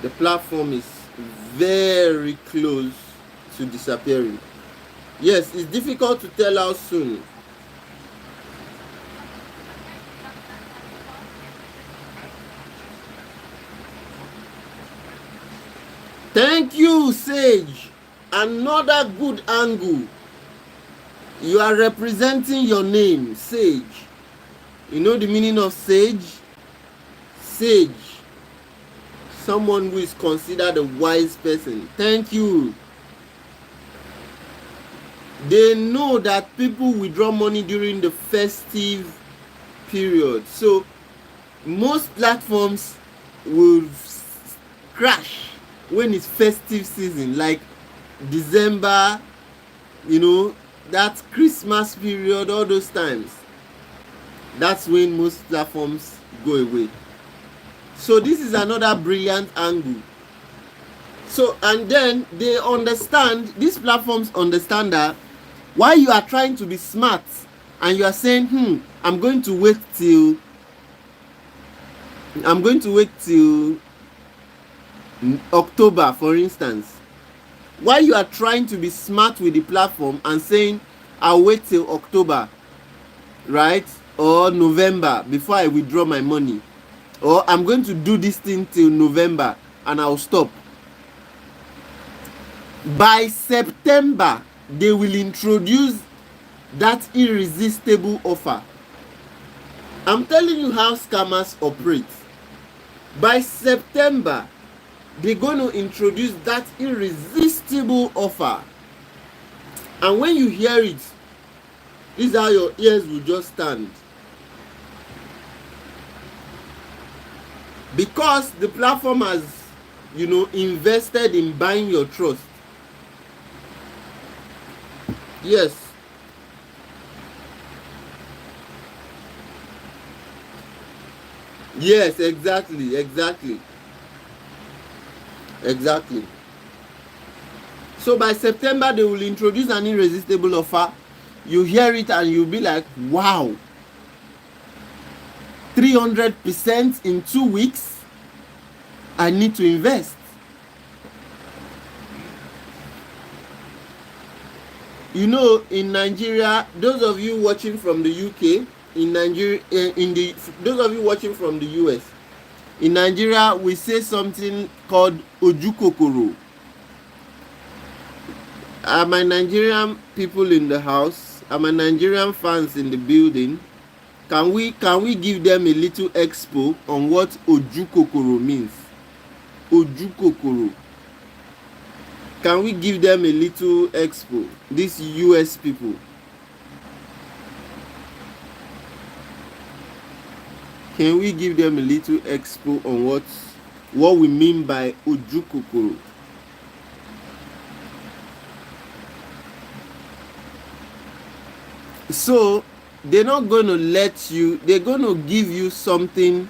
the platform is very close to disappearing. Yes, it's difficult to tell how soon. Thank you, Sage. Another good angle. You are representing your name, Sage. You know the meaning of sage? Sage. Someone who is considered a wise person. Thank you. They know that people withdraw money during the festive period. So most platforms will crash when it's festive season, like December, you know, that Christmas period, all those times. That's when most platforms go away. So this is another brilliant angle. So, and then they understand, these platforms understand that while you are trying to be smart and you are saying, I'm going to wait till October, for instance. While you are trying to be smart with the platform and saying, I'll wait till October, right? Or November before I withdraw my money. Or I'm going to do this thing till November and I'll stop. By September, they will introduce that irresistible offer. I'm telling you how scammers operate. By September, they're going to introduce that irresistible offer. And when you hear it, this is how your ears will just stand. Because the platform has, invested in buying your trust. Yes. Yes, exactly. So by September, they will introduce an irresistible offer. You hear it and you'll be like, wow, 300% in 2 weeks. I need to invest. In Nigeria, those of you watching from the UK, in Nigeria, those of you watching from the US, in Nigeria, we say something called ojukokoro. Are my Nigerian people in the house? Are my Nigerian fans in the building? Can we give them a little expo on what ojukokoro means? Ojukokoro. Can we give them a little expo? These US people. Can we give them a little expo on what we mean by ojukokoro? So they're not going to let you, they're going to give you something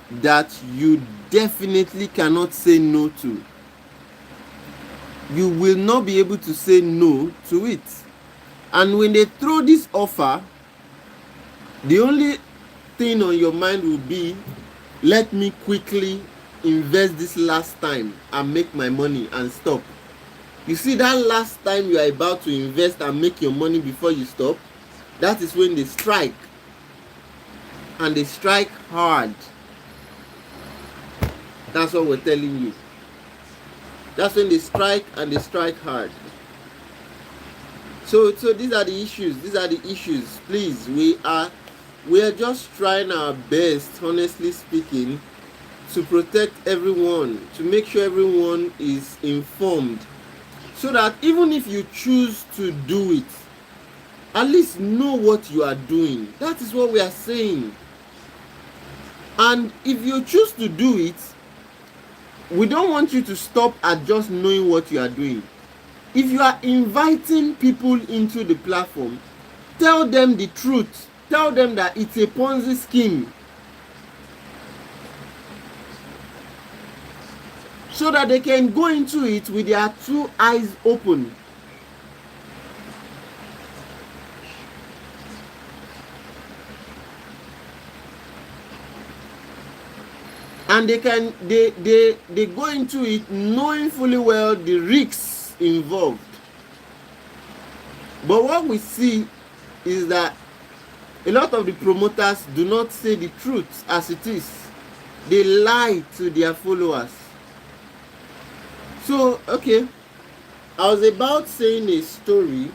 that you definitely cannot say no to. You will not be able to say no to it. And when they throw this offer, the only thing on your mind will be, let me quickly invest this last time and make my money and stop. You see, that last time you are about to invest and make your money before you stop, that is when they strike. And they strike hard. That's what we're telling you. That's when they strike, and they strike hard. So these are the issues. These are the issues. Please, we are just trying our best, honestly speaking, to protect everyone, to make sure everyone is informed, so that even if you choose to do it, at least know what you are doing. That is what we are saying. And if you choose to do it, we don't want you to stop at just knowing what you are doing. If you are inviting people into the platform, tell them the truth. Tell them that it's a Ponzi scheme, so that they can go into it with their two eyes open. And they go into it knowing fully well the risks involved. But what we see is that a lot of the promoters do not say the truth as it is. They lie to their followers. So, okay, I was about saying a story.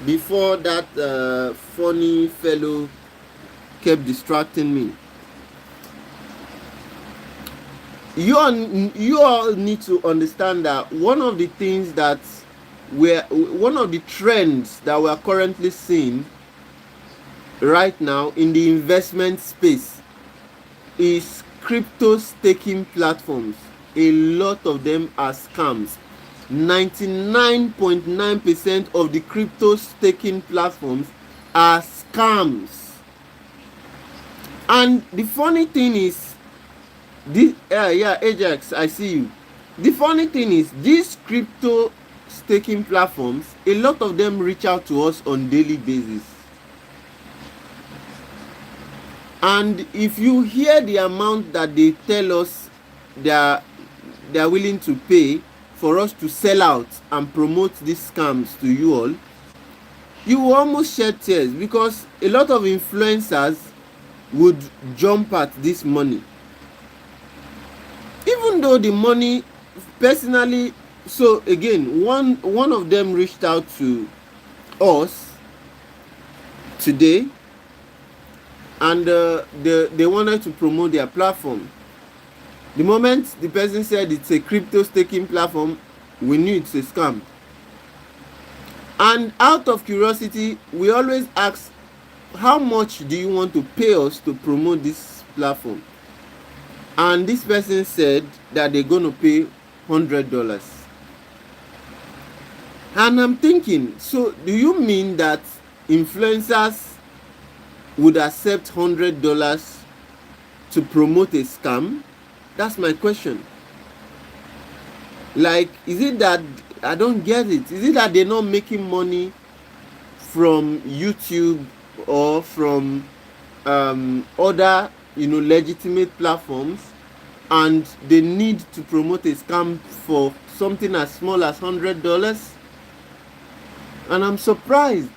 Before that funny fellow kept distracting me. You all need to understand that one of the things that one of the trends that we are currently seeing right now in the investment space is crypto staking platforms. A lot of them are scams. 99.9% of the crypto staking platforms are scams. And the funny thing is, this Ajax, I see you. The funny thing is, these crypto staking platforms, a lot of them reach out to us on daily basis. And if you hear the amount that they tell us they are willing to pay for us to sell out and promote these scams to you all, you will almost shed tears, because a lot of influencers would jump at this money. Even though the money, personally, so again, one of them reached out to us today, and they wanted to promote their platform. The moment the person said it's a crypto staking platform, we knew it's a scam. And out of curiosity, we always ask, how much do you want to pay us to promote this platform? And this person said that they're going to pay $100. And I'm thinking, so do you mean that influencers would accept $100 to promote a scam? That's my question. Like, is it that, I don't get it. Is it that they're not making money from YouTube or from other, legitimate platforms, and they need to promote a scam for something as small as $100? And I'm surprised.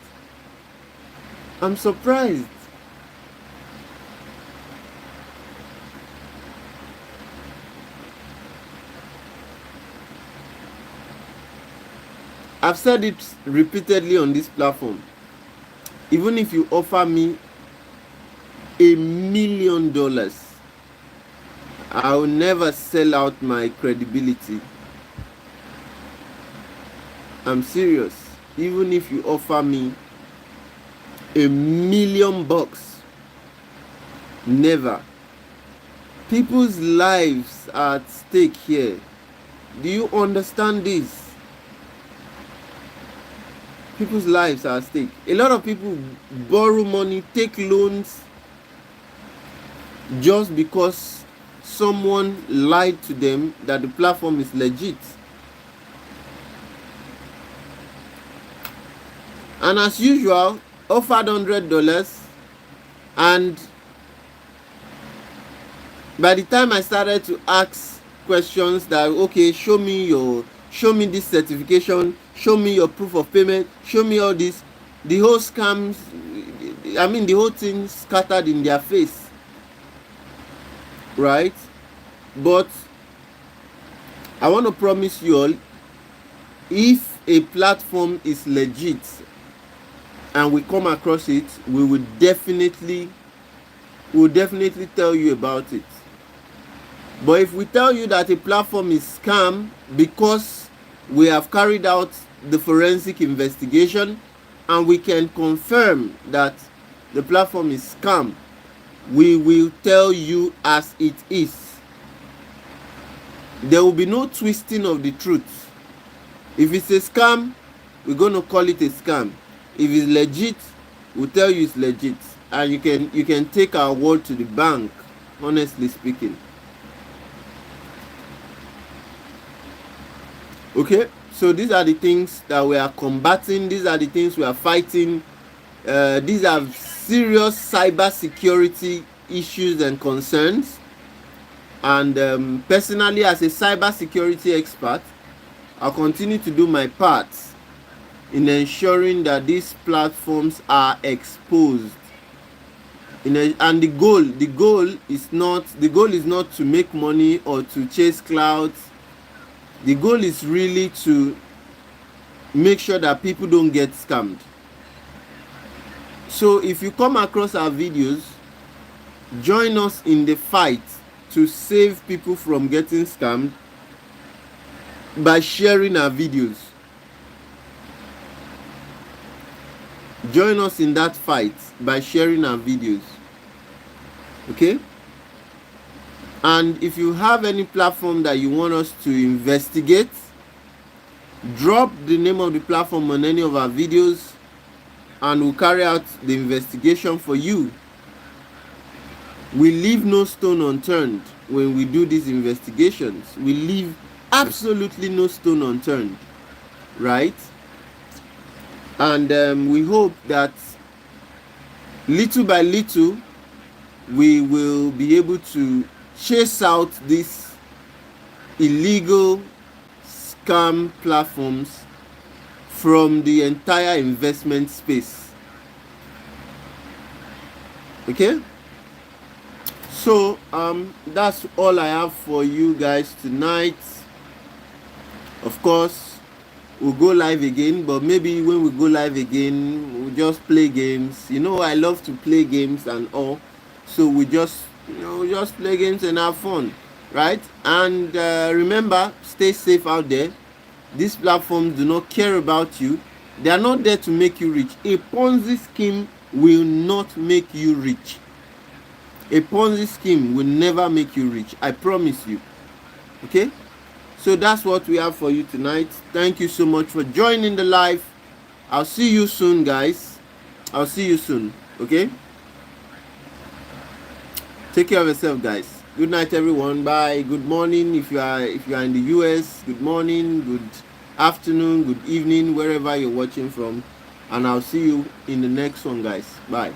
I've said it repeatedly on this platform. Even if you offer me $1 million, I will never sell out my credibility. I'm serious. Even if you offer me $1 million, never. People's lives are at stake here. Do you understand this? People's lives are at stake. A lot of people borrow money, take loans, just because someone lied to them that the platform is legit. And as usual, offered $100, and by the time I started to ask questions that, okay, show me this certification, show me your proof of payment, show me all this, the whole scams, the whole thing scattered in their face, right? But I want to promise you all, if a platform is legit and we come across it, we will definitely tell you about it. But if we tell you that a platform is scam because we have carried out the forensic investigation and we can confirm that the platform is scam, we will tell you as it is. There will be no twisting of the truth. If it's a scam, we're going to call it a scam. If it's legit, we'll tell you it's legit. And you can take our word to the bank, honestly speaking. Okay, so these are the things that we are combating. These are the things we are fighting. These are serious cyber security issues and concerns. And personally, as a cyber security expert, I'll continue to do my part in ensuring that these platforms are exposed. And the goal is not to make money or to chase clouds. The goal is really to make sure that people don't get scammed. So if you come across our videos, join us in the fight to save people from getting scammed by sharing our videos. Join us in that fight by sharing our videos. Okay? And if you have any platform that you want us to investigate, drop the name of the platform on any of our videos and we'll carry out the investigation for you. We leave no stone unturned when we do these investigations. We leave absolutely no stone unturned, right? And we hope that little by little we will be able to chase out these illegal scam platforms from the entire investment space. Okay? So that's all I have for you guys tonight. Of course, we'll go live again, but maybe when we go live again, we'll just play games. I love to play games and all. So we just play games and have fun, right? And remember, stay safe out there. These platforms do not care about you. They are not there to make you rich. A Ponzi scheme will not make you rich. A Ponzi scheme will never make you rich. I promise you. Okay? So that's what we have for you tonight. Thank you so much for joining the live. I'll see you soon, guys. I'll see you soon. Okay? Take care of yourself, guys. Good night, everyone. Bye. Good morning if you are in the US. Good morning, good afternoon, good evening, wherever you're watching from. And I'll see you in the next one, guys. Bye.